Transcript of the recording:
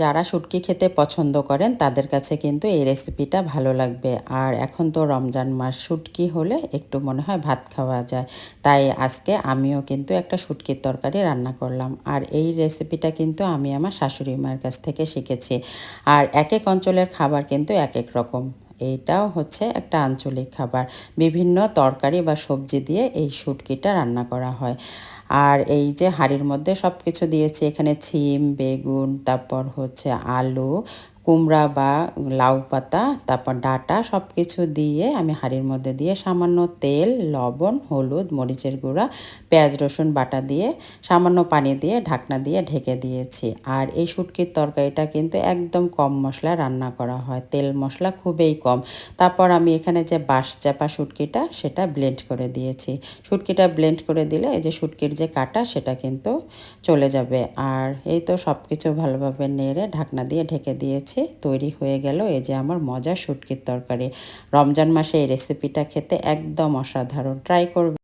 যারা শুটকি খেতে পছন্দ করেন তাদের কাছে কিন্তু এই রেসিপিটা ভালো লাগবে। আর এখন তো রমজান মাস, শুটকি হলে একটু মনে হয় ভাত খাওয়া যায়। তাই আজকে আমিও কিন্তু একটা শুটকির তরকারি রান্না করলাম। আর এই রেসিপিটা কিন্তু আমি আমার শাশুড়ি মায়ের কাছ থেকে শিখেছি। আর এক এক অঞ্চলের খাবার কিন্তু এক এক রকম। এইটাও হচ্ছে একটা আঞ্চলিক খাবার। বিভিন্ন তরকারি বা সবজি দিয়ে এই শুটকিটা রান্না করা হয়। আর এই যে হাঁড়ির মধ্যে সব কিছু দিয়েছি, এখানে সিম, বেগুন, তারপর হচ্ছে আলু, কুমড়া বা লাউ পাতা, তারপর ডাঁটা সব কিছু দিয়ে আমি হাঁড়ির মধ্যে দিয়ে সামান্য তেল, লবণ, হলুদ, মরিচের গুঁড়া, পেঁয়াজ রসুন বাটা দিয়ে সামান্য পানি দিয়ে ঢাকনা দিয়ে ঢেকে দিয়েছি। আর এই শুটকির তরকারিটা কিন্তু একদম কম মশলায় রান্না করা হয়, তেল মশলা খুবই কম। তারপর আমি এখানে যে বাঁশ চাপা শুটকিটা সেটা ব্লেন্ড করে দিয়েছি। শুটকিটা ব্লেন্ড করে দিলে এই যে শুটকির যে কাঁটা সেটা কিন্তু চলে যাবে। আর এই তো সব কিছু ভালোভাবে নেড়ে ঢাকনা দিয়ে ঢেকে দিয়েছি। তৈরি হয়ে গেল এই যে আমার মজার শুটকির তরকারি। রমজান মাসে এই রেসিপিটা খেতে একদম অসাধারণ, ট্রাই করবে।